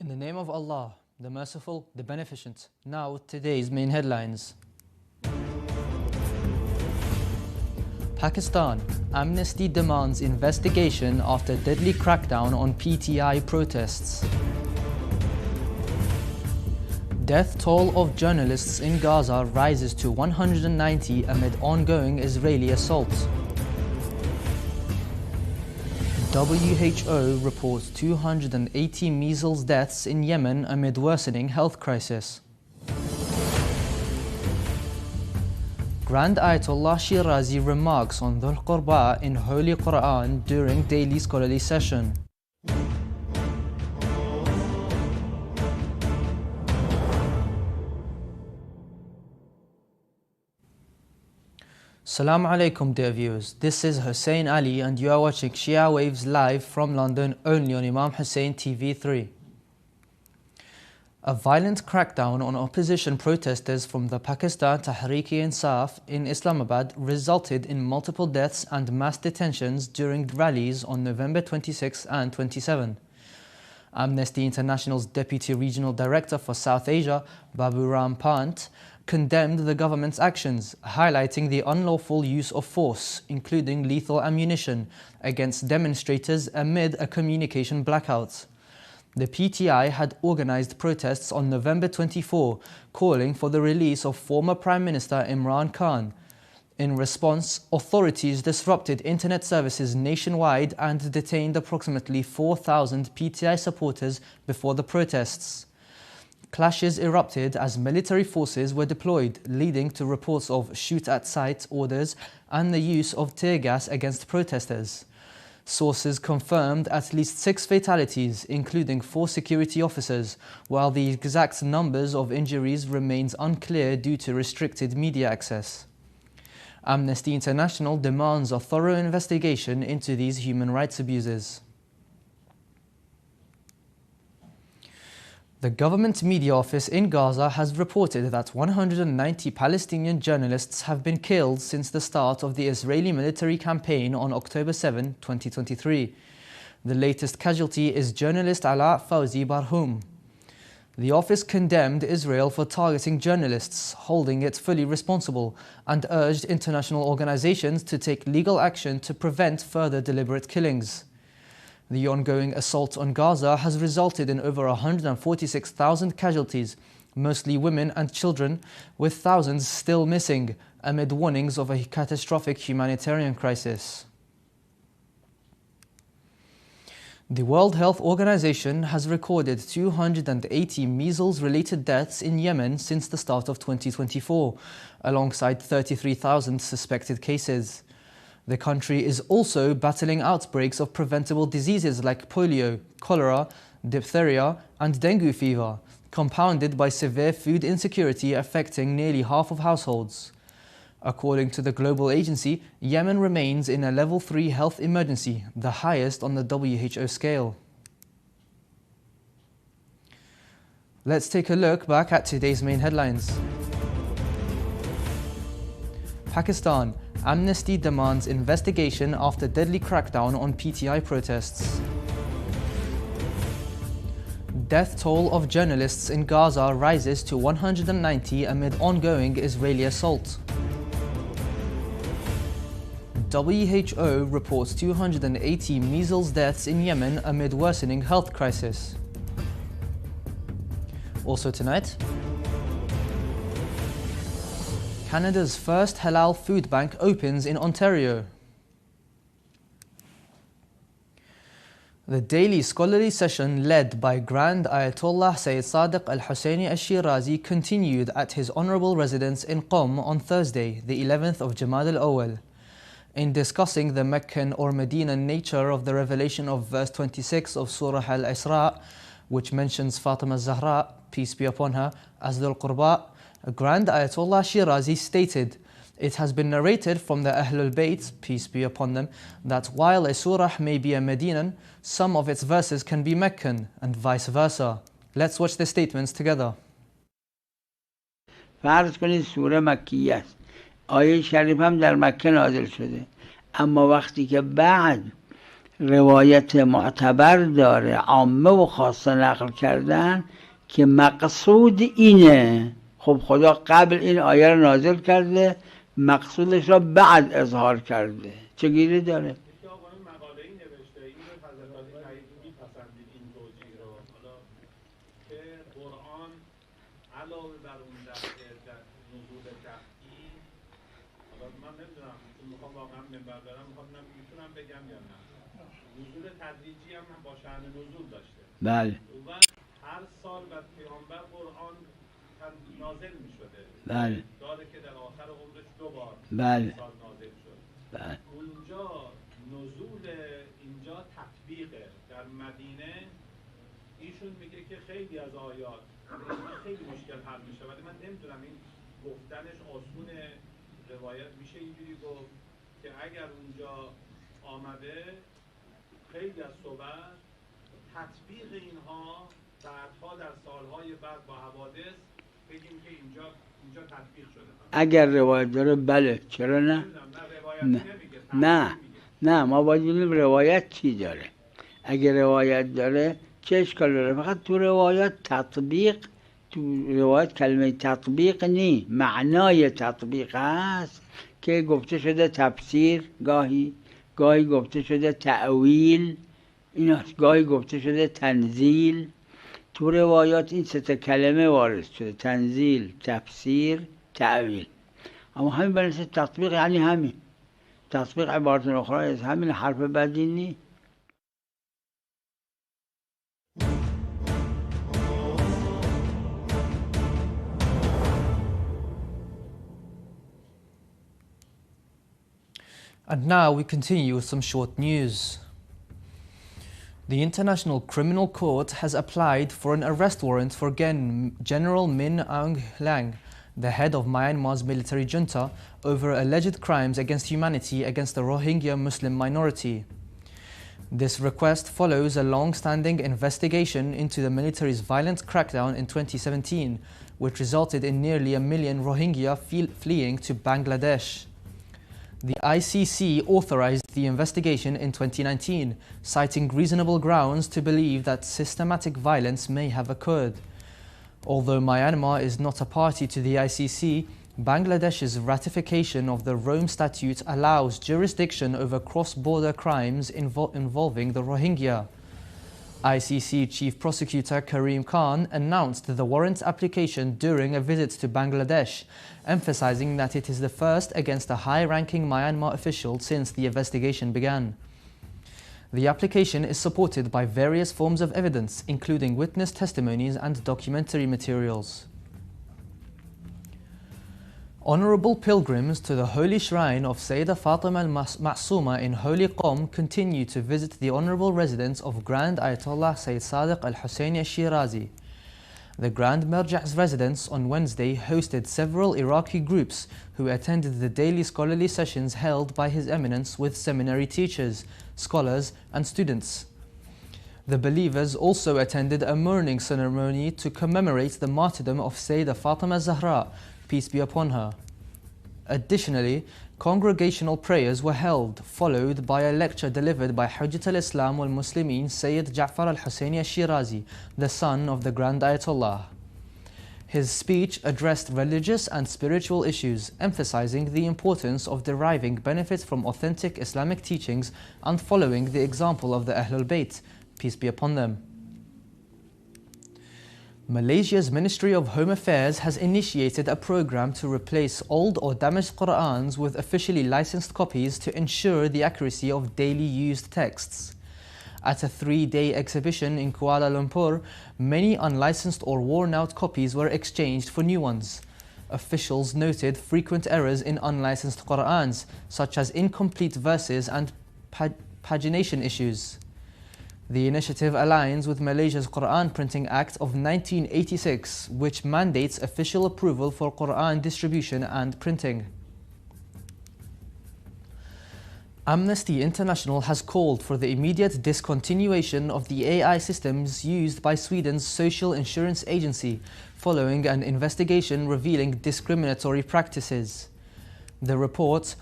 In the name of Allah, the Merciful, the Beneficent. Now, today's main headlines. Pakistan, amnesty demands investigation after deadly crackdown on PTI protests. Death toll of journalists in Gaza rises to 190 amid ongoing Israeli assault. WHO reports 280 measles deaths in Yemen amid worsening health crisis. Grand Ayatollah Shirazi remarks on Dhul Qurba in Holy Quran during daily scholarly session. Assalamu alaikum dear viewers, this is Hussein Ali and you are watching Shia Waves live from London only on Imam Hussein TV 3. A violent crackdown on opposition protesters from the Pakistan Tehreek-e-Insaf in Islamabad resulted in multiple deaths and mass detentions during rallies on November 26 and 27. Amnesty International's Deputy Regional Director for South Asia, Babu Ram Pant, condemned the government's actions, highlighting the unlawful use of force, including lethal ammunition, against demonstrators amid a communication blackout. The PTI had organized protests on November 24, calling for the release of former Prime Minister Imran Khan. In response, authorities disrupted internet services nationwide and detained approximately 4,000 PTI supporters before the protests. Clashes erupted as military forces were deployed, leading to reports of shoot-at-sight orders and the use of tear gas against protesters. Sources confirmed at least 6 fatalities, including 4 security officers, while the exact numbers of injuries remains unclear due to restricted media access. Amnesty International demands a thorough investigation into these human rights abuses. The government media office in Gaza has reported that 190 Palestinian journalists have been killed since the start of the Israeli military campaign on October 7, 2023. The latest casualty is journalist Ala Fawzi Barhoum. The office condemned Israel for targeting journalists, holding it fully responsible, and urged international organizations to take legal action to prevent further deliberate killings. The ongoing assault on Gaza has resulted in over 146,000 casualties, mostly women and children, with thousands still missing, amid warnings of a catastrophic humanitarian crisis. The World Health Organization has recorded 280 measles-related deaths in Yemen since the start of 2024, alongside 33,000 suspected cases. The country is also battling outbreaks of preventable diseases like polio, cholera, diphtheria, and dengue fever, compounded by severe food insecurity affecting nearly half of households. According to the global agency, Yemen remains in a level 3 health emergency, the highest on the WHO scale. Let's take a look back at today's main headlines. Pakistan, amnesty demands investigation after deadly crackdown on PTI protests. Death toll of journalists in Gaza rises to 190 amid ongoing Israeli assault. WHO reports 280 measles deaths in Yemen amid worsening health crisis. Also tonight, Canada's first halal food bank opens in Ontario. The daily scholarly session led by Grand Ayatollah Sayyid Sadiq al-Husseini al-Shirazi continued at his honorable residence in Qom on Thursday, the 11th of Jamad al-Awwal. In discussing the Meccan or Medina nature of the revelation of verse 26 of Surah Al-Isra, which mentions Fatima Zahra, peace be upon her, as Dhul Qurba, Grand Ayatollah Shirazi stated, "It has been narrated from the Ahlul Bayt, peace be upon them, that while a surah may be a Medinan, some of its verses can be Meccan, and vice versa." Let's watch the statements together. فرض کنید سوره مکیه است. آیه شریف هم در مکه نازل شده. اما وقتی که بعد روایت معتبر داره عامه و خاصه نقل کردن که مقصود اینه. خب خدا قبل این آیه رو نازل کرده، مقصودش را بعد اظهار کرده، چه گیری داره؟ علاوه بر اون در نزول تحقیق، حالا من نمیدونم چون میخوام واقعا منبر برم، میتونم بگم یا نه، نزول تدریجی هم با شأن نزول داشته. بله. و هر سال بر پیامبر قرآن نازل میشده. بله. داره که در آخر عمرش 2 بار بله. سال نازل شد. بله. اونجا نزول، اینجا تطبیقه. در مدینه ایشون میگه که خیلی از آیات خیلی مشکل حل میشه، ولی من نمیدونم این گفتنش آسونه. روایت میشه اینجوری گفت که اگر اونجا آمده خیلی از صور تطبیق اینها بعدها در سالهای بعد با حوادث بگیم که اینجا تطبیق شده. اگر روایت داره بله، چرا نه؟ نه نه ما باید ببینیم روایت چی داره. اگر روایت داره چه اشکال داره؟ فقط تو روایت تطبیق، تو روایت کلمه تطبیق نی، معنای تطبیق هست که گفته شده تفسیر، گاهی گفته شده تأویل، گاهی گفته شده تنزیل. تو روایات این 3 کلمه وارد شده: تنزیل، تفسیر، تأویل. اما همین بنابراین تطبیق یعنی همین. تطبیق عبارت اخرى از همین، حرف بدی نی. And now we continue with some short news. The International Criminal Court has applied for an arrest warrant for General Min Aung Hlaing, the head of Myanmar's military junta, over alleged crimes against humanity against the Rohingya Muslim minority. This request follows a long-standing investigation into the military's violent crackdown in 2017, which resulted in nearly 1 million Rohingya fleeing to Bangladesh. The ICC authorized the investigation in 2019, citing reasonable grounds to believe that systematic violence may have occurred. Although Myanmar is not a party to the ICC, Bangladesh's ratification of the Rome Statute allows jurisdiction over cross-border crimes involving the Rohingya. ICC Chief Prosecutor Karim Khan announced the warrant application during a visit to Bangladesh, emphasizing that it is the first against a high-ranking Myanmar official since the investigation began. The application is supported by various forms of evidence, including witness testimonies and documentary materials. Honorable pilgrims to the holy shrine of Sayyidah Fatima al-Ma'suma in Holy Qom continue to visit the honorable residence of Grand Ayatollah Sayyid Sadiq al-Hussein al-Shirazi. The Grand Marja''s residence on Wednesday hosted several Iraqi groups who attended the daily scholarly sessions held by His Eminence with seminary teachers, scholars and students. The believers also attended a mourning ceremony to commemorate the martyrdom of Sayyidah Fatima Zahra, peace be upon her. Additionally, congregational prayers were held, followed by a lecture delivered by Hujjat al-Islam wal-Muslimin Sayyid Ja'far al-Husseini al-Shirazi, the son of the Grand Ayatollah. His speech addressed religious and spiritual issues, emphasizing the importance of deriving benefit from authentic Islamic teachings and following the example of the Ahlul Bayt, peace be upon them. Malaysia's Ministry of Home Affairs has initiated a program to replace old or damaged Qur'ans with officially licensed copies to ensure the accuracy of daily used texts. At a 3-day exhibition in Kuala Lumpur, many unlicensed or worn-out copies were exchanged for new ones. Officials noted frequent errors in unlicensed Qur'ans, such as incomplete verses and pagination issues. The initiative aligns with Malaysia's Quran Printing Act of 1986, which mandates official approval for Quran distribution and printing. Amnesty International has called for the immediate discontinuation of the AI systems used by Sweden's Social Insurance Agency, following an investigation revealing discriminatory practices. The report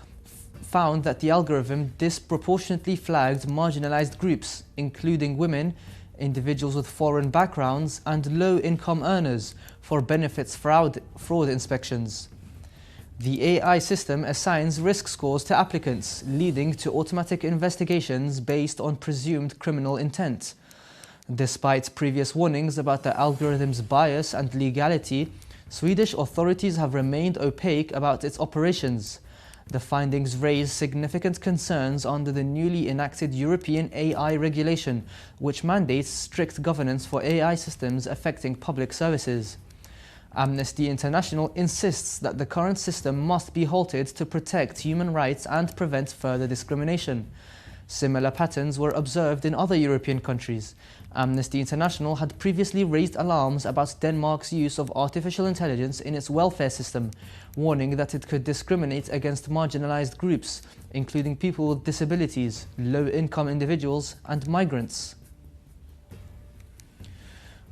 found that the algorithm disproportionately flagged marginalized groups, including women, individuals with foreign backgrounds, and low-income earners, for benefits fraud inspections. The AI system assigns risk scores to applicants, leading to automatic investigations based on presumed criminal intent. Despite previous warnings about the algorithm's bias and legality, Swedish authorities have remained opaque about its operations. The findings raise significant concerns under the newly enacted European AI regulation, which mandates strict governance for AI systems affecting public services. Amnesty International insists that the current system must be halted to protect human rights and prevent further discrimination. Similar patterns were observed in other European countries. Amnesty International had previously raised alarms about Denmark's use of artificial intelligence in its welfare system, warning that it could discriminate against marginalized groups, including people with disabilities, low-income individuals, and migrants.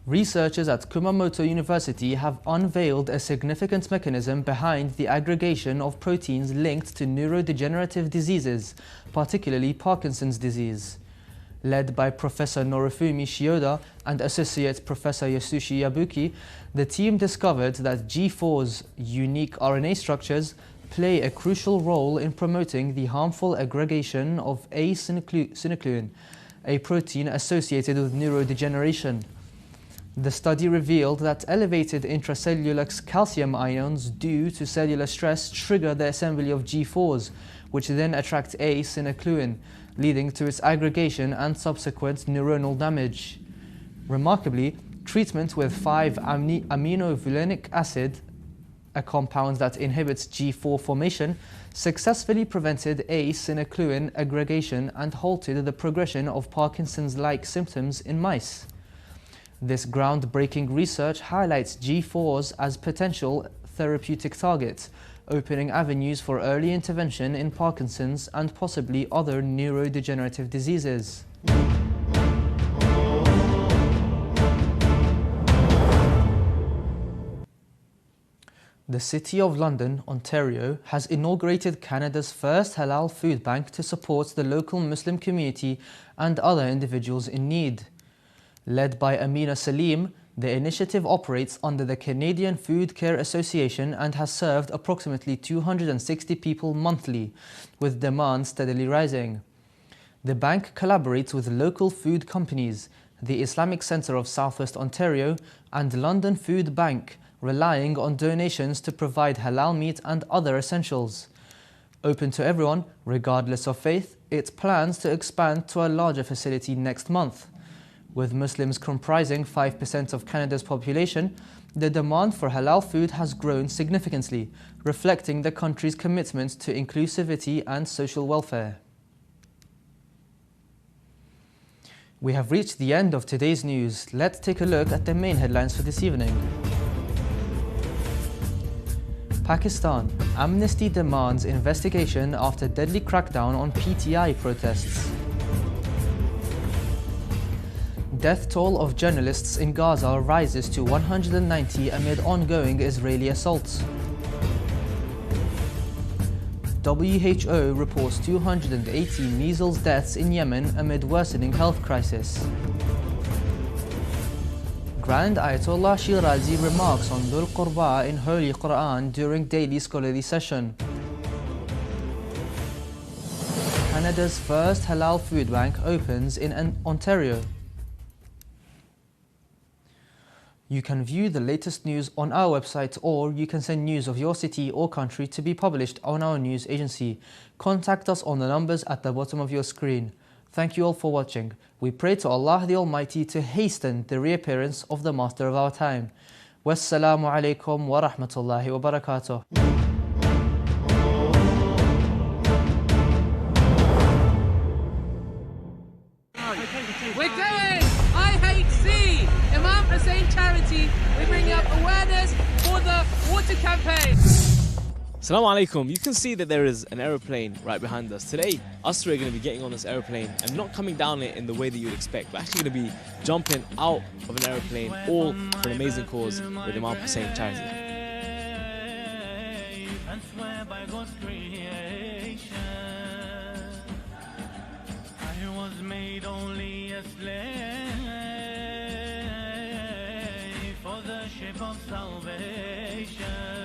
Researchers at Kumamoto University have unveiled a significant mechanism behind the aggregation of proteins linked to neurodegenerative diseases, particularly Parkinson's disease. Led by Professor Norifumi Shioda and Associate Professor Yasushi Yabuki, the team discovered that G4's unique RNA structures play a crucial role in promoting the harmful aggregation of A-synuclein, a protein associated with neurodegeneration. The study revealed that elevated intracellular calcium ions due to cellular stress trigger the assembly of G4s, which then attract A-synuclein, leading to its aggregation and subsequent neuronal damage. Remarkably, treatment with 5-aminovulinic acid, a compound that inhibits G4 formation, successfully prevented A-synuclein aggregation and halted the progression of Parkinson's-like symptoms in mice. This groundbreaking research highlights G4s as potential therapeutic targets, opening avenues for early intervention in Parkinson's and possibly other neurodegenerative diseases. The City of London, Ontario, has inaugurated Canada's first halal food bank to support the local Muslim community and other individuals in need. Led by Amina Salim, the initiative operates under the Canadian Food Care Association and has served approximately 260 people monthly, with demand steadily rising. The bank collaborates with local food companies, the Islamic Centre of Southwest Ontario, and London Food Bank, relying on donations to provide halal meat and other essentials. Open to everyone, regardless of faith, it plans to expand to a larger facility next month. With Muslims comprising 5% of Canada's population, the demand for halal food has grown significantly, reflecting the country's commitment to inclusivity and social welfare. We have reached the end of today's news. Let's take a look at the main headlines for this evening. Pakistan. Amnesty demands investigation after deadly crackdown on PTI protests. Death toll of journalists in Gaza rises to 190 amid ongoing Israeli assaults. WHO reports 280 measles deaths in Yemen amid worsening health crisis. Grand Ayatollah Shirazi remarks on Dhul Qurba in Holy Quran during daily scholarly session. Canada's first halal food bank opens in Ontario. You can view the latest news on our website, or you can send news of your city or country to be published on our news agency. Contact us on the numbers at the bottom of your screen. Thank you all for watching. We pray to Allah the Almighty to hasten the reappearance of the Master of our time. Wassalamu alaikum wa rahmatullahi wa barakatuh. We're going! IHC! Imam Hussein Charity. We're bringing up awareness for the water campaign. Assalamu alaikum. You can see that there is an aeroplane right behind us. Today, us three are going to be getting on this aeroplane and not coming down it in the way that you would expect. We're actually going to be jumping out of an aeroplane, all for an amazing cause with Imam Hussein Charity. was made only a slave for the ship of salvation.